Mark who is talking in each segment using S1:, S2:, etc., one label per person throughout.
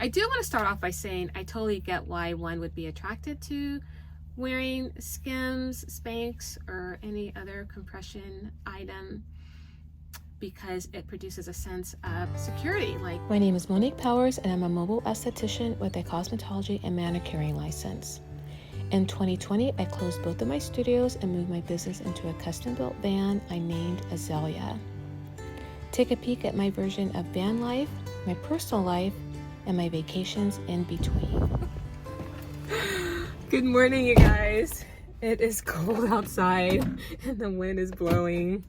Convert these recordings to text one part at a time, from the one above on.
S1: I do want to start off by saying I totally get why one would be attracted to wearing Skims, Spanx, or any other compression item, because it produces a sense of security.
S2: My name is Monique Powers, and I'm a mobile esthetician with a cosmetology and manicuring license. In 2020, I closed both of my studios and moved my business into a custom-built van I named Azalea. Take a peek at my version of van life, my personal life, and my vacations in between.
S1: Good morning, you guys. It is cold outside and the wind is blowing.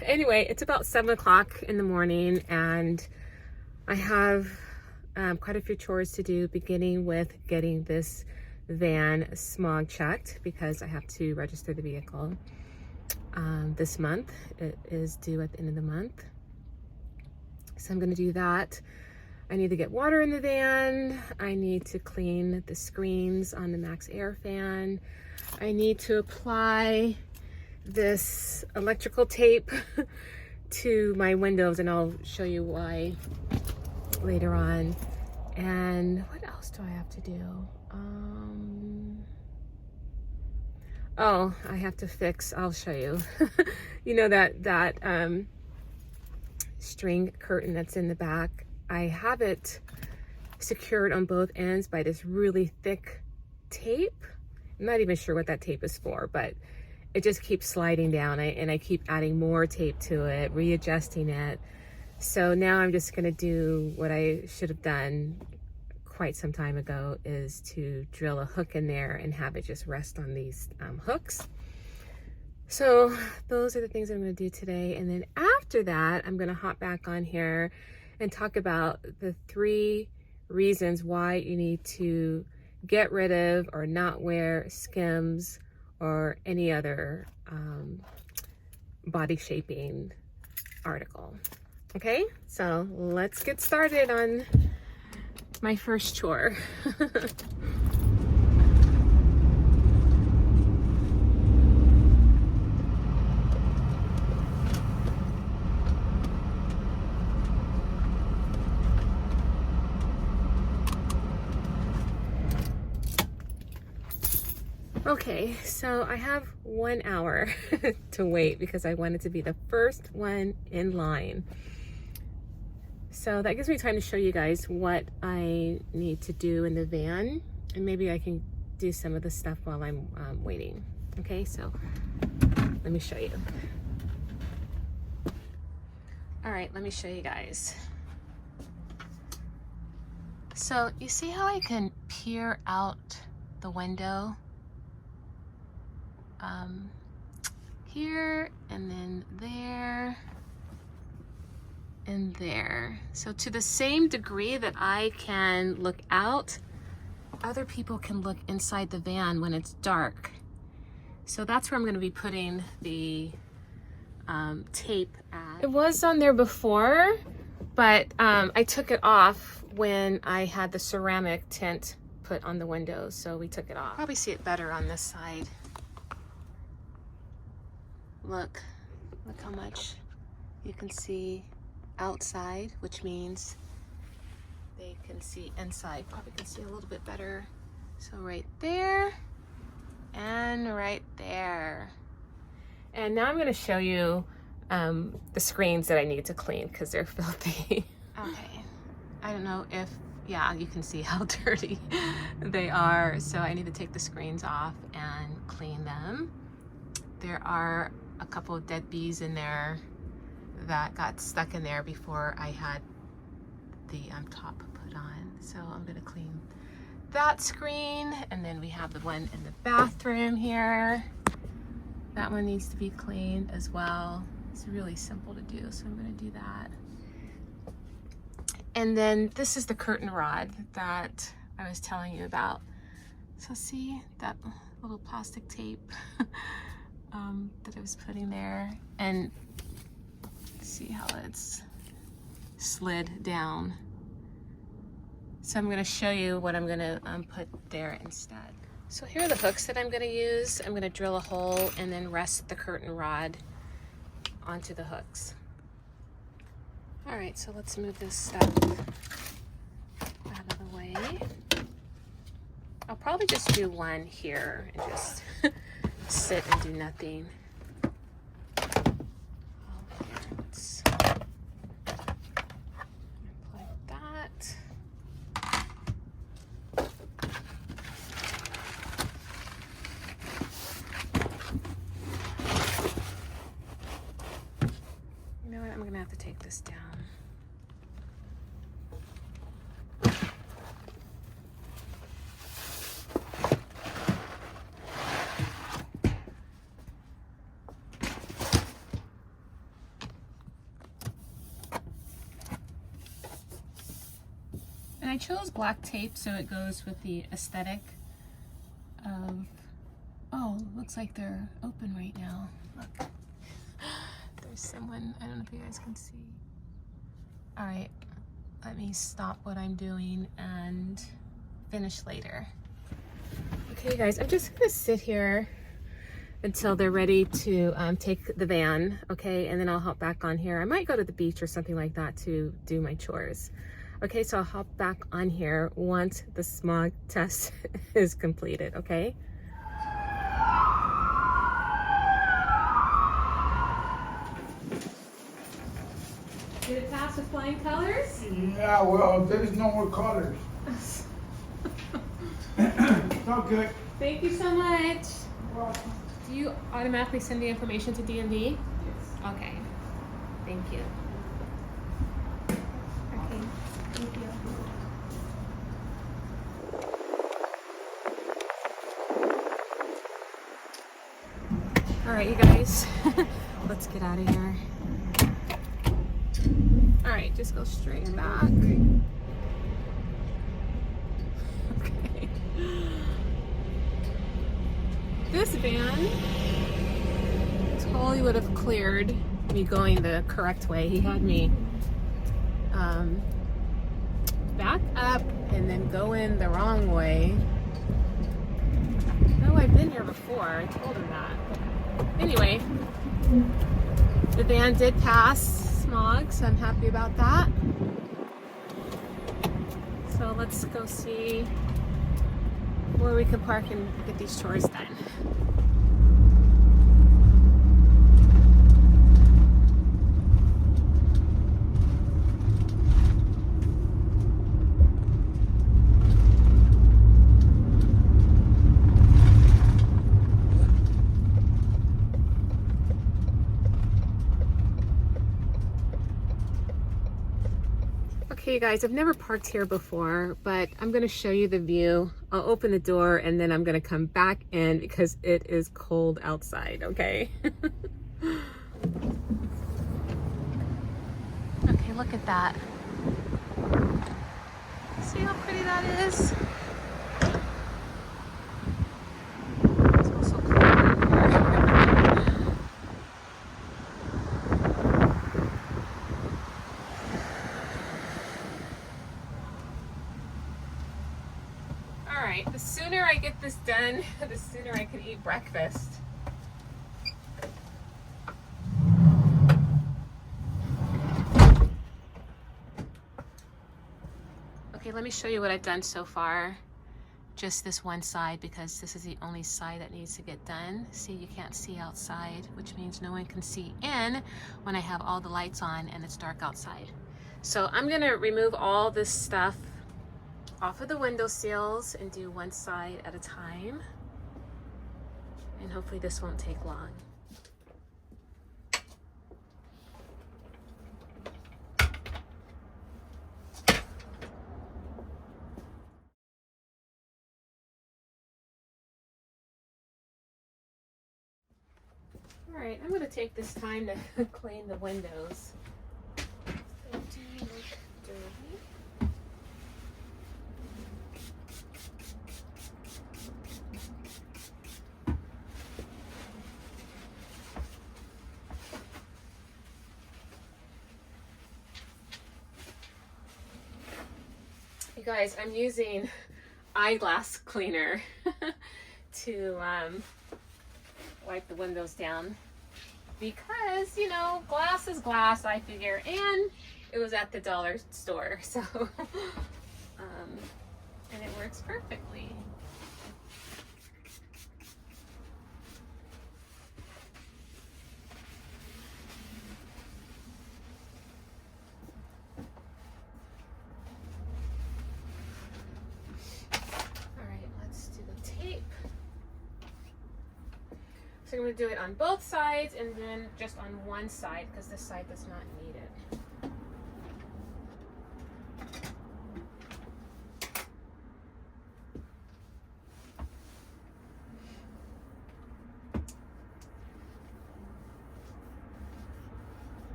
S1: Anyway, it's about 7 o'clock in the morning and I have quite a few chores to do, beginning with getting this van smog checked because I have to register the vehicle this month. It is due at the end of the month. So I'm going to do that. I need to get water in the van. I need to clean the screens on the Max Air fan. I need to apply this electrical tape to my windows, and I'll show you why later on. And what else do I have to do? Oh, I have to fix, I'll show you. You know that string curtain that's in the back? I have it secured on both ends by this really thick tape. I'm not even sure what that tape is for, but it just keeps sliding down, and I keep adding more tape to it, readjusting it. So now I'm just gonna do what I should have done quite some time ago, is to drill a hook in there and have it just rest on these hooks. So those are the things I'm gonna do today. And then after that, I'm gonna hop back on here and talk about the 3 reasons why you need to get rid of or not wear Skims or any other body shaping article. Okay, so let's get started on my first chore. Okay, so I have 1 hour to wait because I wanted to be the first one in line. So that gives me time to show you guys what I need to do in the van, and maybe I can do some of the stuff while I'm waiting. Okay, so let me show you. All right, let me show you guys. So you see how I can peer out the window? Here, and then there, and there. So to the same degree that I can look out, other people can look inside the van when it's dark. So that's where I'm going to be putting the tape at. It was on there before, but I took it off when I had the ceramic tint put on the windows, so we took it off. Probably see it better on this side. Look how much you can see outside, which means they can see inside. Probably can see a little bit better. So right there and right there. And now I'm going to show you the screens that I need to clean because they're filthy. Okay, I don't know if, yeah, you can see how dirty they are. So I need to take the screens off and clean them. There are a couple of dead bees in there that got stuck in there before I had the top put on. So I'm gonna clean that screen, and then we have the one in the bathroom here. That one needs to be cleaned as well. It's really simple to do, so I'm gonna do that. And then this is the curtain rod that I was telling you about. So see that little plastic tape that I was putting there, and see how it's slid down. So I'm going to show you what I'm going to put there instead. So here are the hooks that I'm going to use. I'm going to drill a hole and then rest the curtain rod onto the hooks. All right, so let's move this stuff probably just do one here and just sit and do nothing. Let's like that. You know what? I'm gonna have to take this down. And I chose black tape so it goes with the aesthetic of, oh, looks like they're open right now. Look, there's someone, I don't know if you guys can see. All right, let me stop what I'm doing and finish later. Okay, you guys, I'm just gonna sit here until they're ready to take the van, okay? And then I'll hop back on here. I might go to the beach or something like that to do my chores. Okay, so I'll hop back on here once the smog test is completed, okay? Did it pass with flying colors?
S3: Yeah, well, there's no more colors. It's all good.
S1: Thank you so much.
S3: You're welcome.
S1: Do you automatically send the information to DMV?
S3: Yes.
S1: Okay, thank you. Okay, thank you. All right, you guys, let's get out of here. All right, just go straight back. Okay. This van totally would have cleared me going the correct way. He had me back up and then go in the wrong way. Oh, I've been here before. I told him that. Anyway, the van did pass smog, so I'm happy about that. So let's go see where we can park and get these chores done. Okay, you guys, I've never parked here before, but I'm going to show you the view. I'll open the door and then I'm going to come back in because it is cold outside, okay? Okay, look at that. See how pretty that is? It's also cold in here. Alright, the sooner I get this done, the sooner I can eat breakfast. Okay, let me show you what I've done so far. Just this one side, because this is the only side that needs to get done. See, you can't see outside, which means no one can see in when I have all the lights on and it's dark outside. So I'm gonna remove all this stuff off of the window sills and do one side at a time. And hopefully this won't take long. All right, I'm gonna take this time to clean the windows. They do look dirty. You guys, I'm using eyeglass cleaner to wipe the windows down because, you know, glass is glass, I figure, and it was at the dollar store, so and it works perfectly. going to do it on both sides and then just on one side because this side does not need it.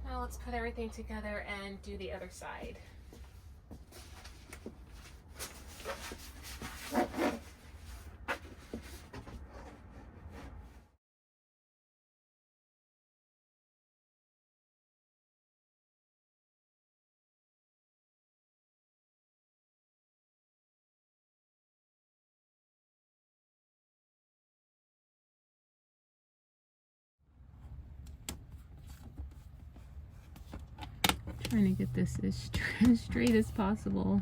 S1: Now let's put everything together and do the other side. Trying to get this as straight as possible.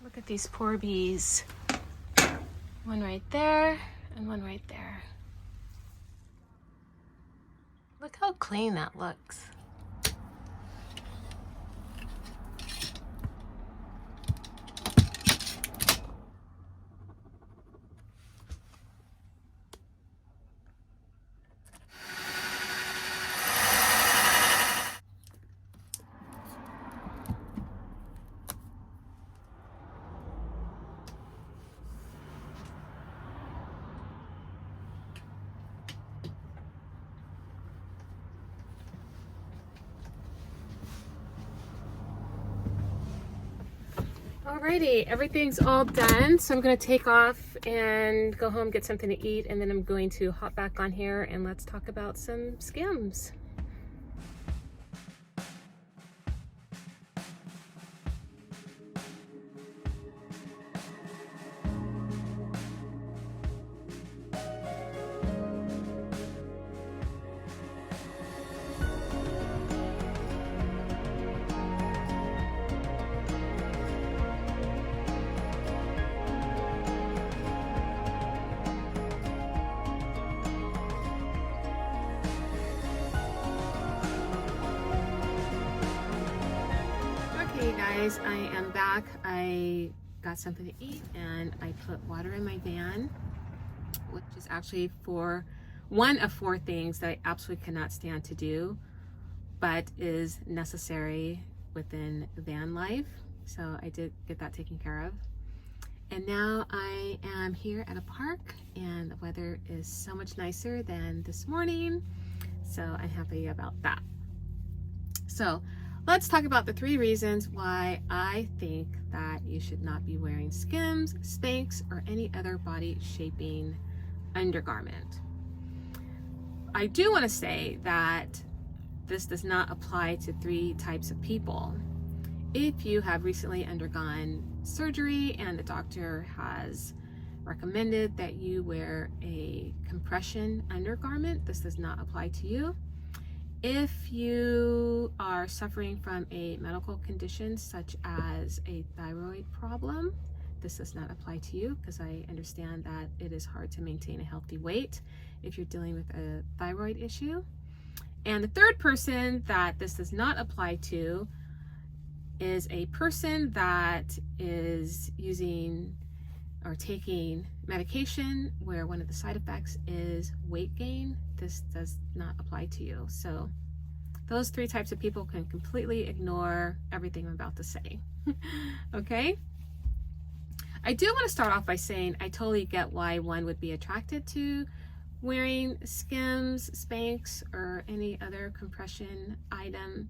S1: Look at these poor bees. One right there and one right there. Look how clean that looks. Alrighty, everything's all done, so I'm going to take off and go home, get something to eat, and then I'm going to hop back on here and let's talk about some Skims. Hey guys, I am back. I got something to eat and I put water in my van, which is actually for one of 4 things that I absolutely cannot stand to do, but is necessary within van life. So I did get that taken care of. And now I am here at a park and the weather is so much nicer than this morning. So I'm happy about that. So let's talk about the 3 reasons why I think that you should not be wearing Skims, Spanx, or any other body shaping undergarment. I do want to say that this does not apply to 3 types of people. If you have recently undergone surgery and the doctor has recommended that you wear a compression undergarment, this does not apply to you. If you are suffering from a medical condition such as a thyroid problem, this does not apply to you because I understand that it is hard to maintain a healthy weight if you're dealing with a thyroid issue. And the 3rd person that this does not apply to is a person that is using or taking medication where one of the side effects is weight gain. This does not apply to you. So those 3 types of people can completely ignore everything I'm about to say. Okay? I do want to start off by saying I totally get why one would be attracted to wearing Skims, Spanx, or any other compression item,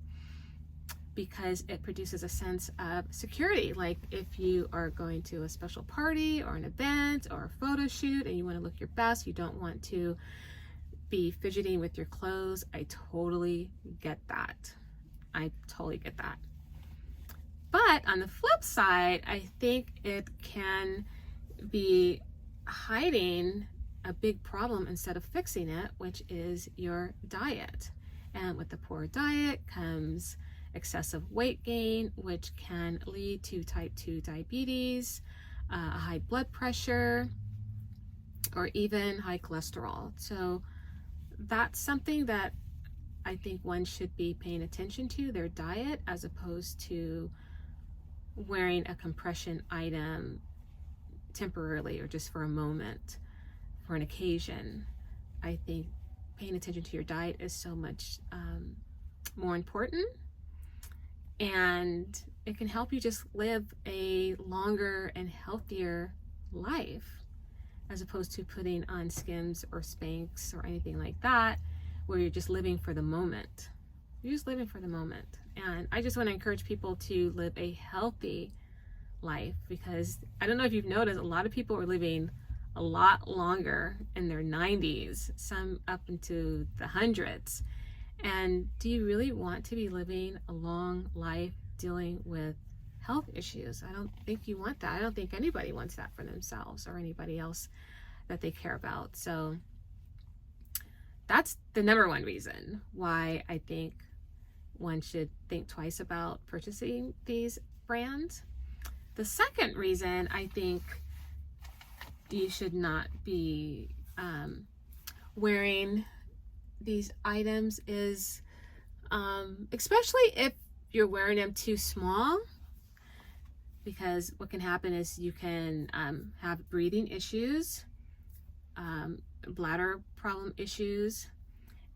S1: because it produces a sense of security. Like if you are going to a special party or an event or a photo shoot and you want to look your best, you don't want to be fidgeting with your clothes. I totally get that. I totally get that. But on the flip side, I think it can be hiding a big problem instead of fixing it, which is your diet. And with the poor diet comes excessive weight gain, which can lead to type 2 diabetes, high blood pressure, or even high cholesterol. So that's something that I think one should be paying attention to, their diet, as opposed to wearing a compression item temporarily or just for a moment, for an occasion. I think paying attention to your diet is so much more important, and it can help you just live a longer and healthier life, as opposed to putting on Skims or Spanx or anything like that, where you're just living for the moment. You're just living for the moment. And I just want to encourage people to live a healthy life, because I don't know if you've noticed, a lot of people are living a lot longer in their 90s, some up into the hundreds. And do you really want to be living a long life dealing with health issues? I don't think you want that. I don't think anybody wants that for themselves or anybody else that they care about. So that's the number one reason why I think one should think twice about purchasing these brands. The second reason I think you should not be wearing these items is, especially if you're wearing them too small, because what can happen is you can have breathing issues, bladder problem issues,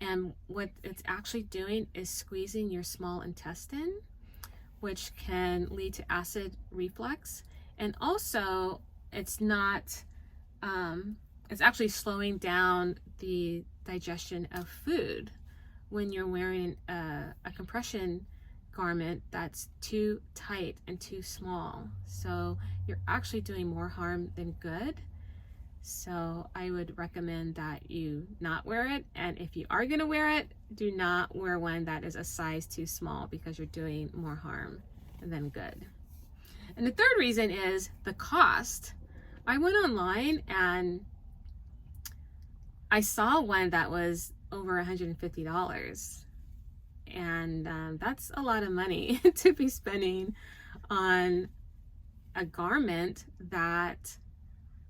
S1: and what it's actually doing is squeezing your small intestine, which can lead to acid reflux. And also it's not, it's actually slowing down the digestion of food when you're wearing a compression garment that's too tight and too small. So you're actually doing more harm than good. So I would recommend that you not wear it. And if you are going to wear it, do not wear one that is a size too small, because you're doing more harm than good. And the third reason is the cost. I went online and I saw one that was over $150. And that's a lot of money to be spending on a garment that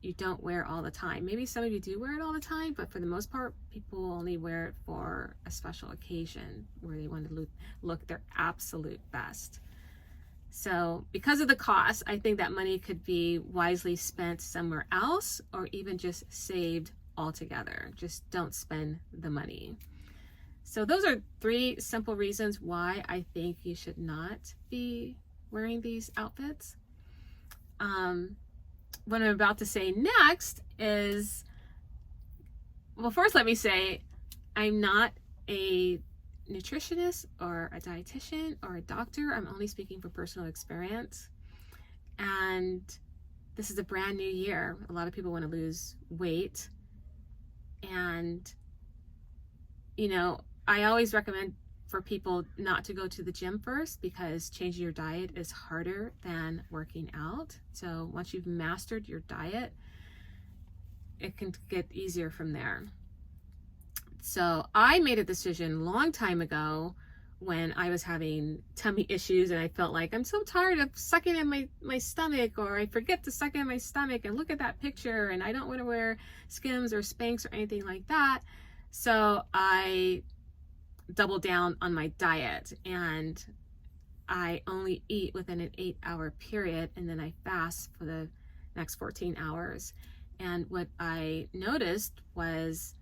S1: you don't wear all the time. Maybe some of you do wear it all the time, but for the most part, people only wear it for a special occasion where they want to look their absolute best. So because of the cost, I think that money could be wisely spent somewhere else, or even just saved altogether. Just don't spend the money. So those are 3 simple reasons why I think you should not be wearing these outfits. What I'm about to say next is, well, first let me say, I'm not a nutritionist or a dietitian or a doctor. I'm only speaking for personal experience. And this is a brand new year. A lot of people want to lose weight. And, you know, I always recommend for people not to go to the gym first, because changing your diet is harder than working out. So once you've mastered your diet, it can get easier from there. So I made a decision a long time ago when I was having tummy issues and I felt like I'm so tired of sucking in my stomach, or I forget to suck in my stomach and look at that picture, and I don't want to wear Skims or Spanx or anything like that. So I double down on my diet, and I only eat within an 8-hour period, and then I fast for the next 14 hours. And what I noticed was,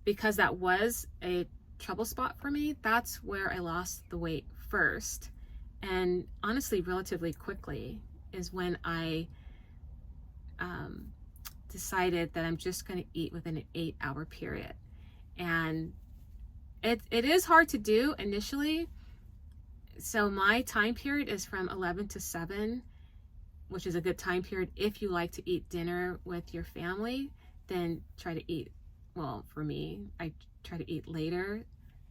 S1: because that was a trouble spot for me, that's where I lost the weight first. And honestly, relatively quickly is when I decided that I'm just going to eat within an 8-hour period. And it is hard to do initially. So my time period is from 11 to 7, which is a good time period. If you like to eat dinner with your family, then try to eat well, for me, I try to eat later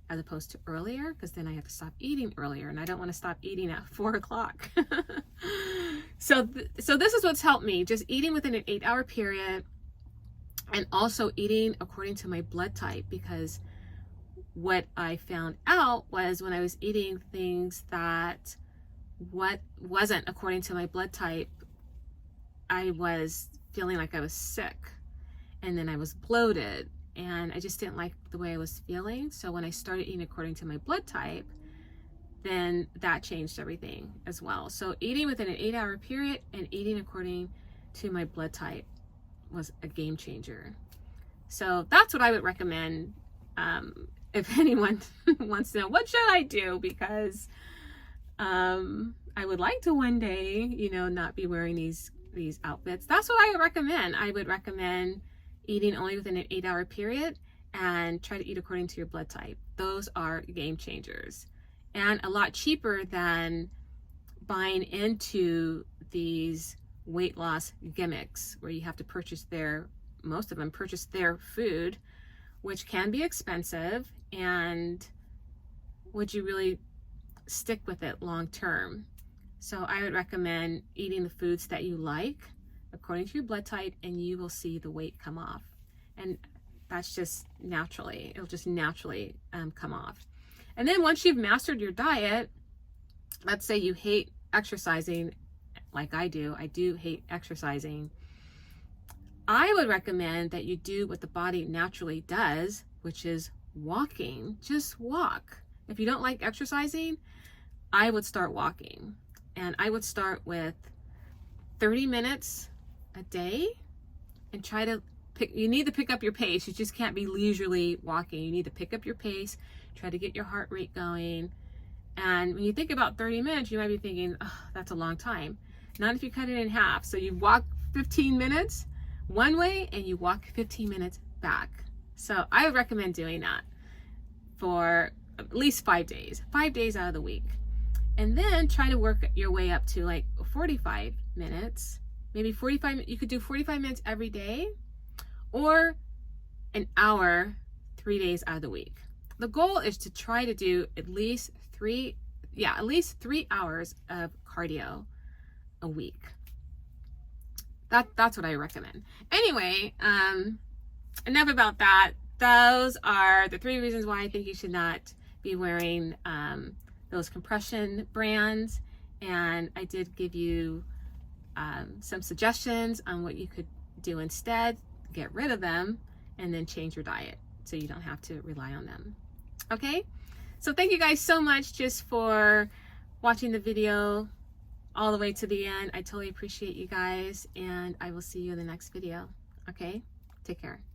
S1: as opposed to earlier, because then I have to stop eating earlier, and I don't want to stop eating at 4 o'clock. So this is what's helped me, just eating within an 8-hour period, and also eating according to my blood type, because what I found out was when I was eating things that wasn't according to my blood type, I was feeling like I was sick, and then I was bloated, and I just didn't like the way I was feeling. So when I started eating according to my blood type, then that changed everything as well. So eating within an 8-hour period and eating according to my blood type was a game changer. So that's what I would recommend if anyone wants to know, what should I do? Because I would like to one day, you know, not be wearing these outfits. That's what I would recommend. I would recommend eating only within an 8-hour period and try to eat according to your blood type. Those are game changers, and a lot cheaper than buying into these weight loss gimmicks where you have to purchase most of them purchase their food, which can be expensive, and would you really stick with it long term? So I would recommend eating the foods that you like according to your blood type, and you will see the weight come off. And that's just naturally, it'll just naturally come off. And then once you've mastered your diet, let's say you hate exercising like I do hate exercising, I would recommend that you do what the body naturally does, which is walking. Just walk. If you don't like exercising, I would start walking. And I would start with 30 minutes a day and try to you need to pick up your pace. You just can't be leisurely walking. You need to pick up your pace, try to get your heart rate going. And when you think about 30 minutes, you might be thinking, oh, that's a long time. Not if you cut it in half. So you walk 15 minutes one way and you walk 15 minutes back. So I would recommend doing that for at least 5 days, 5 days out of the week. And then try to work your way up to like 45 minutes, maybe 45, you could do 45 minutes every day, or an hour, 3 days out of the week. The goal is to try to do at least 3 hours of cardio a week. That's what I recommend. Anyway, enough about that. Those are the 3 reasons why I think you should not be wearing those compression brands. And I did give you some suggestions on what you could do instead. Get rid of them and then change your diet so you don't have to rely on them. Okay, so thank you guys so much just for watching the video all the way to the end. I totally appreciate you guys, and I will see you in the next video. Okay, take care.